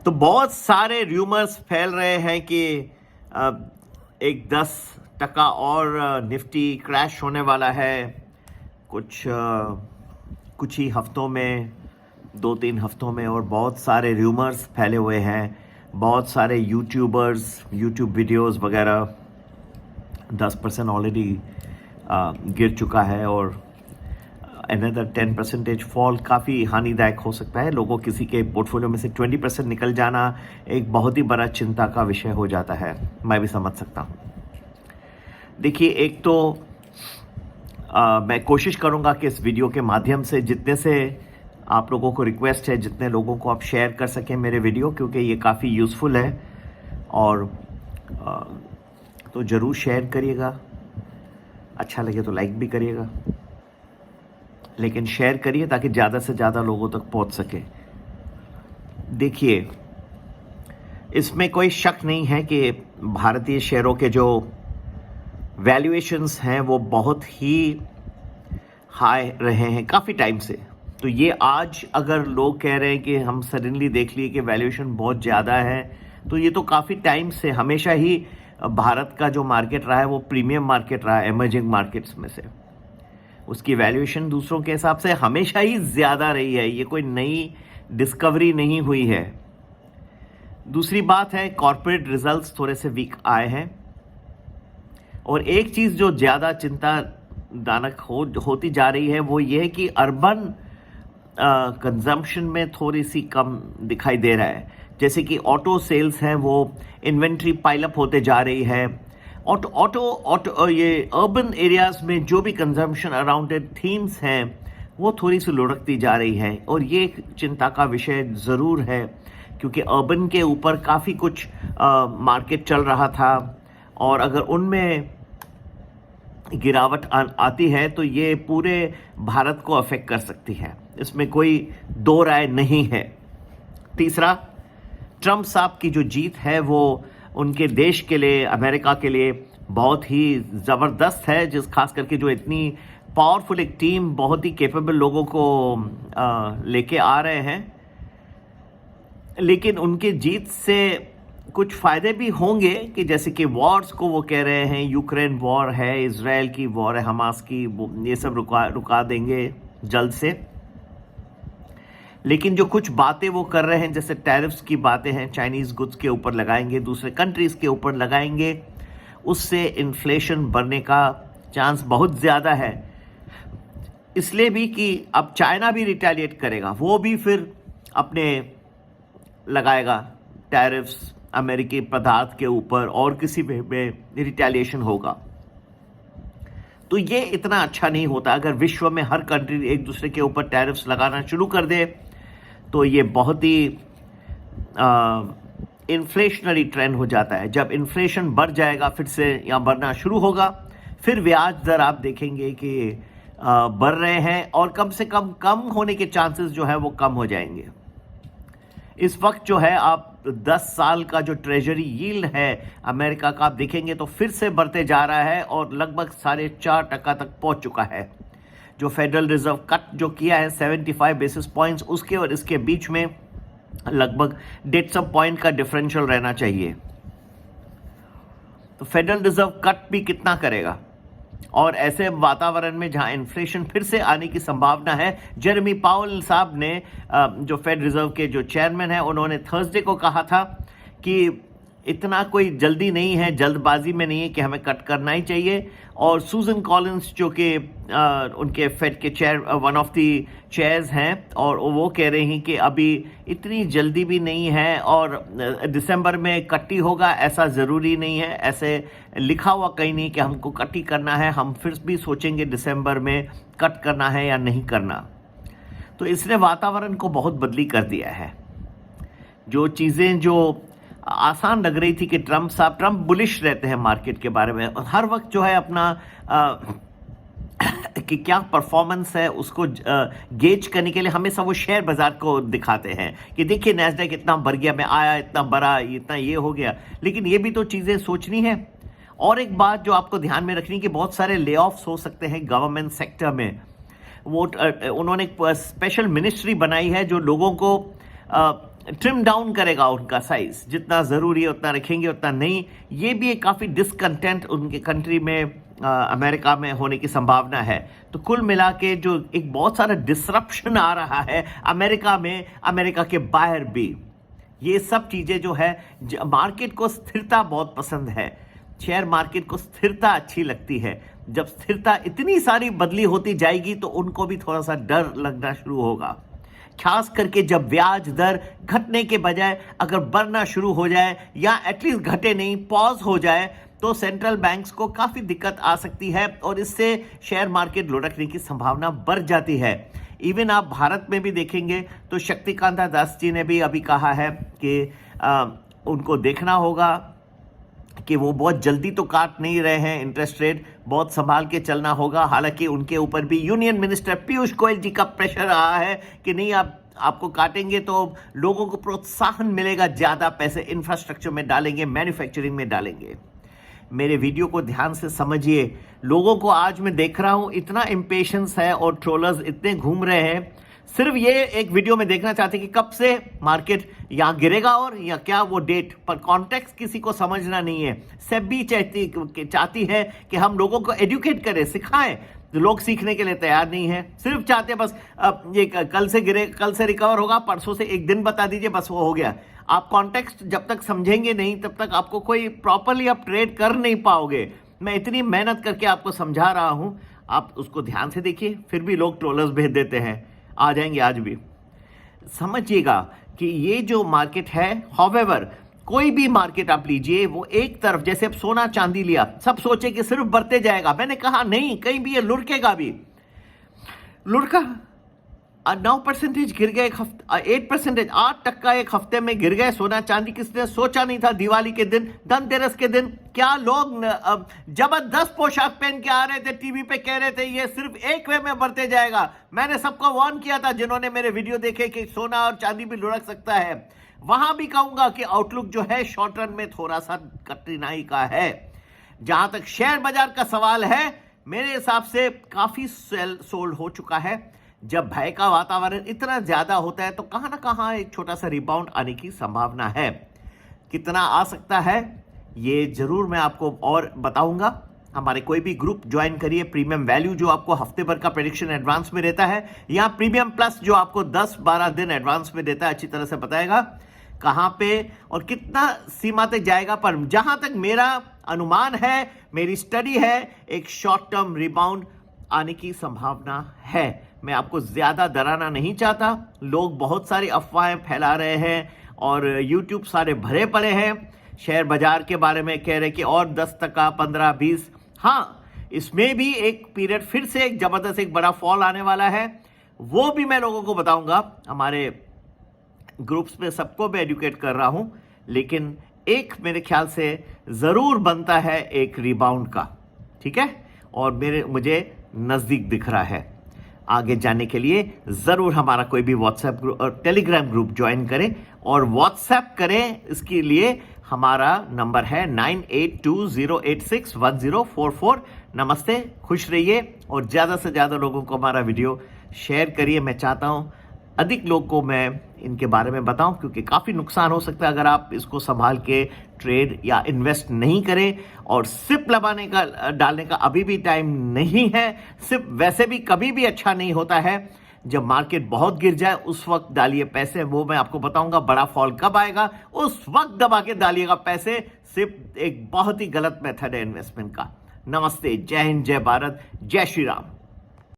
तो बहुत सारे र्यूमर्स फैल रहे हैं कि एक 10% और निफ्टी क्रैश होने वाला है कुछ ही हफ्तों में, 2-3 हफ्तों में। और बहुत सारे र्यूमर्स फैले हुए हैं, बहुत सारे यूट्यूबर्स यूट्यूब वीडियोस वगैरह 10% ऑलरेडी गिर चुका है और अनदर 10% फॉल काफ़ी हानिदायक हो सकता है। लोगों किसी के पोर्टफोलियो में से 20% निकल जाना एक बहुत ही बड़ा चिंता का विषय हो जाता है, मैं भी समझ सकता हूँ। देखिए, एक तो मैं कोशिश करूँगा कि इस वीडियो के माध्यम से जितने से आप लोगों को रिक्वेस्ट है, जितने लोगों को आप शेयर कर सकें मेरे वीडियो, क्योंकि ये काफ़ी यूज़फुल है। और तो ज़रूर शेयर करिएगा, अच्छा लगे तो लाइक भी करिएगा, लेकिन शेयर करिए ताकि ज़्यादा से ज़्यादा लोगों तक पहुंच सके। देखिए, इसमें कोई शक नहीं है कि भारतीय शेयरों के जो वैल्यूएशंस हैं वो बहुत ही हाई रहे हैं काफ़ी टाइम से। तो ये आज अगर लोग कह रहे हैं कि हम सडनली देख लिए कि वैल्यूएशन बहुत ज़्यादा है, तो ये तो काफ़ी टाइम से हमेशा ही भारत का जो मार्केट रहा है वो प्रीमियम मार्केट रहा है एमर्जिंग मार्केट्स में से। उसकी वैल्यूएशन दूसरों के हिसाब से हमेशा ही ज़्यादा रही है, ये कोई नई डिस्कवरी नहीं हुई है। दूसरी बात है, कॉर्पोरेट रिजल्ट्स थोड़े से वीक आए हैं। और एक चीज़ जो ज़्यादा चिंताजनक होती जा रही है वो ये है कि अर्बन कंजम्पशन में थोड़ी सी कम दिखाई दे रहा है। जैसे कि ऑटो सेल्स हैं, वो इन्वेंट्री पाइलअप होते जा रही है। ऑटो ये अर्बन एरियाज में जो भी कंजम्पशन अराउंडेड थीम्स हैं वो थोड़ी सी लुढ़कती जा रही है। और ये एक चिंता का विषय ज़रूर है, क्योंकि अर्बन के ऊपर काफ़ी कुछ मार्केट चल रहा था, और अगर उनमें गिरावट आती है तो ये पूरे भारत को अफेक्ट कर सकती है, इसमें कोई दो राय नहीं है। तीसरा, ट्रंप साहब की जो जीत है वो उनके देश के लिए, अमेरिका के लिए बहुत ही ज़बरदस्त है, जिस खास करके जो इतनी पावरफुल एक टीम, बहुत ही कैपेबल लोगों को लेके आ रहे हैं। लेकिन उनके जीत से कुछ फ़ायदे भी होंगे कि जैसे कि वॉर्स को वो कह रहे हैं, यूक्रेन वॉर है, इजराइल की वॉर है, हमास की, ये सब रुका देंगे जल्द से। लेकिन जो कुछ बातें वो कर रहे हैं, जैसे टैरिफ्स की बातें हैं, चाइनीज़ गुड्स के ऊपर लगाएंगे, दूसरे कंट्रीज़ के ऊपर लगाएंगे, उससे इन्फ्लेशन बढ़ने का चांस बहुत ज़्यादा है। इसलिए भी कि अब चाइना भी रिटेलिएट करेगा, वो भी फिर अपने लगाएगा टैरिफ्स अमेरिकी पदार्थ के ऊपर, और किसी में रिटेलिएशन होगा। तो ये इतना अच्छा नहीं होता। अगर विश्व में हर कंट्री एक दूसरे के ऊपर टैरिफ्स लगाना शुरू कर दे तो ये बहुत ही इन्फ्लेशनरी ट्रेंड हो जाता है। जब इन्फ्लेशन बढ़ जाएगा फिर से, या बढ़ना शुरू होगा, फिर ब्याज दर आप देखेंगे कि बढ़ रहे हैं, और कम से कम होने के चांसेस जो है वो कम हो जाएंगे। इस वक्त जो है आप 10 साल का जो ट्रेजरी यील्ड है अमेरिका का, आप देखेंगे तो फिर से बढ़ते जा रहा है और लगभग 4.5% तक पहुंच चुका है। जो फेडरल रिजर्व कट जो किया है 75 बेसिस पॉइंट्स, उसके और इसके बीच में लगभग 150 पॉइंट का डिफरेंशियल रहना चाहिए। तो फेडरल रिजर्व कट भी कितना करेगा? और ऐसे वातावरण में जहां इन्फ्लेशन फिर से आने की संभावना है, जेरेमी पावेल साहब ने, जो फेड रिजर्व के जो चेयरमैन हैं, उन्होंने थर्सडे को कहा था कि इतना कोई जल्दी नहीं है, जल्दबाजी में नहीं है कि हमें कट करना ही चाहिए। और सूजन कॉलिंस जो कि उनके फेड के chair, one of the chairs हैं, और वो कह रहे हैं कि अभी इतनी जल्दी भी नहीं है, और दिसंबर में कट्टी होगा ऐसा ज़रूरी नहीं है। ऐसे लिखा हुआ कहीं नहीं कि हमको कट्टी करना है, हम फिर भी सोचेंगे दिसंबर में कट करना है या नहीं करना। तो इसने वातावरण को बहुत बदली कर दिया है। जो चीज़ें जो आसान लग रही थी कि ट्रंप बुलिश रहते हैं मार्केट के बारे में, हर वक्त जो है अपना कि क्या परफॉर्मेंस है उसको गेज करने के लिए हमेशा वो शेयर बाजार को दिखाते हैं कि देखिए नैस्डैक इतना बढ़ गया, मैं आया इतना बड़ा, इतना ये हो गया। लेकिन ये भी तो चीज़ें सोचनी है। और एक बात जो आपको ध्यान में रखनी कि बहुत सारे ले ऑफ्स हो सकते हैं गवर्नमेंट सेक्टर में। वो उन्होंने एक स्पेशल मिनिस्ट्री बनाई है जो लोगों को ट्रिम डाउन करेगा उनका साइज, जितना ज़रूरी है उतना रखेंगे, उतना नहीं। ये भी एक काफ़ी डिसकंटेंट उनके कंट्री में अमेरिका में होने की संभावना है। तो कुल मिला के जो एक बहुत सारा डिसरप्शन आ रहा है अमेरिका में, अमेरिका के बाहर भी, ये सब चीज़ें जो है, मार्केट को स्थिरता बहुत पसंद है, शेयर मार्केट को स्थिरता अच्छी लगती है। जब स्थिरता इतनी सारी बदली होती जाएगी तो उनको भी थोड़ा सा डर लगना शुरू होगा, खास करके जब ब्याज दर घटने के बजाय अगर बढ़ना शुरू हो जाए या एटलीस्ट घटे नहीं, पॉज हो जाए, तो सेंट्रल बैंक्स को काफ़ी दिक्कत आ सकती है और इससे शेयर मार्केट लुढ़कने की संभावना बढ़ जाती है। इवन आप भारत में भी देखेंगे तो शक्तिकांता दास जी ने भी अभी कहा है कि उनको देखना होगा कि वो बहुत जल्दी तो काट नहीं रहे हैं इंटरेस्ट रेट, बहुत संभाल के चलना होगा। हालांकि उनके ऊपर भी यूनियन मिनिस्टर पीयूष गोयल जी का प्रेशर रहा है कि नहीं, आपको काटेंगे तो लोगों को प्रोत्साहन मिलेगा, ज़्यादा पैसे इंफ्रास्ट्रक्चर में डालेंगे, मैन्युफैक्चरिंग में डालेंगे। मेरे वीडियो को ध्यान से समझिए। लोगों को आज मैं देख रहा हूँ इतना इम्पेशंस है और ट्रोलर्स इतने घूम रहे हैं, सिर्फ ये एक वीडियो में देखना चाहते कि कब से मार्केट यहाँ गिरेगा और या क्या वो डेट, पर कॉन्टेक्स्ट किसी को समझना नहीं है। सेबी चाहती है कि हम लोगों को एजुकेट करें, सिखाएं, लोग सीखने के लिए तैयार नहीं है, सिर्फ चाहते बस ये कल से गिरे, कल से रिकवर होगा, परसों से एक दिन बता दीजिए, बस वो हो गया। आप कॉन्टेक्स्ट जब तक समझेंगे नहीं तब तक आपको कोई प्रॉपरली आप ट्रेड कर नहीं पाओगे। मैं इतनी मेहनत करके आपको समझा रहा हूं, आप उसको ध्यान से देखिए। फिर भी लोग ट्रोलर्स भेज देते हैं, आ जाएंगे आज भी। समझिएगा कि ये जो मार्केट है, हाउएवर कोई भी मार्केट आप लीजिए, वो एक तरफ, जैसे अब सोना चांदी लिया, सब सोचे कि सिर्फ बढ़ते जाएगा, मैंने कहा नहीं, कहीं भी ये लुढ़केगा भी। लुढ़का 9% गिर गए, 8%, 8% एक हफ्ते में गिर गए सोना चांदी। किसने सोचा नहीं था दिवाली के दिन, धनतेरस के दिन, क्या लोग जबरदस्त पोशाक पहन के आ रहे थे, टीवी पे कह रहे थे ये सिर्फ एक वे में बढ़ते जाएगा। मैंने सबको वार्न किया था जिन्होंने मेरे वीडियो देखे कि सोना और चांदी भी लुढ़क सकता है। वहां भी कहूंगा कि आउटलुक जो है शॉर्ट रन में थोड़ा सा कठिनाई का है। जहां तक शेयर बाजार का सवाल है, मेरे हिसाब से काफी सेल सोल्ड हो चुका है। जब भय का वातावरण इतना ज्यादा होता है तो कहां ना कहां एक छोटा सा रिबाउंड आने की संभावना है। कितना आ सकता है ये जरूर मैं आपको और बताऊंगा। हमारे कोई भी ग्रुप ज्वाइन करिए, प्रीमियम वैल्यू जो आपको हफ्ते भर का प्रेडिक्शन एडवांस में देता है, या प्रीमियम प्लस जो आपको 10-12 दिन एडवांस में देता है, अच्छी तरह से बताएगा कहां पे और कितना सीमा तक जाएगा। पर जहां तक मेरा अनुमान है, मेरी स्टडी है, एक शॉर्ट टर्म रिबाउंड आने की संभावना है। मैं आपको ज्यादा डराना नहीं चाहता। लोग बहुत सारी अफवाहें फैला रहे हैं और यूट्यूब सारे भरे पड़े हैं शेयर बाजार के बारे में, कह रहे कि और 10%, 15-20। हाँ, इसमें भी एक पीरियड फिर से एक जबरदस्त एक बड़ा फॉल आने वाला है, वो भी मैं लोगों को बताऊंगा। हमारे ग्रुप्स में सबको मैं एजुकेट कर रहा हूं, लेकिन एक मेरे ख्याल से जरूर बनता है एक रिबाउंड का, ठीक है, और मुझे नजदीक दिख रहा है। आगे जाने के लिए जरूर हमारा कोई भी व्हाट्सएप ग्रुप और टेलीग्राम ग्रुप ज्वाइन करें और व्हाट्सएप करें। इसके लिए हमारा नंबर है 9820861044। नमस्ते, खुश रहिए और ज़्यादा से ज़्यादा लोगों को हमारा वीडियो शेयर करिए। मैं चाहता हूँ अधिक लोग को मैं इनके बारे में बताऊं, क्योंकि काफ़ी नुकसान हो सकता है अगर आप इसको संभाल के ट्रेड या इन्वेस्ट नहीं करें। और सिप लगाने का डालने का अभी भी टाइम नहीं है। सिप वैसे भी कभी भी अच्छा नहीं होता है। जब मार्केट बहुत गिर जाए उस वक्त डालिए पैसे, वो मैं आपको बताऊंगा। बड़ा फॉल कब आएगा उस वक्त दबा के डालिएगा पैसे। सिप एक बहुत ही गलत मेथड है इन्वेस्टमेंट का। नमस्ते, जय हिंद, जय भारत, जय श्री राम।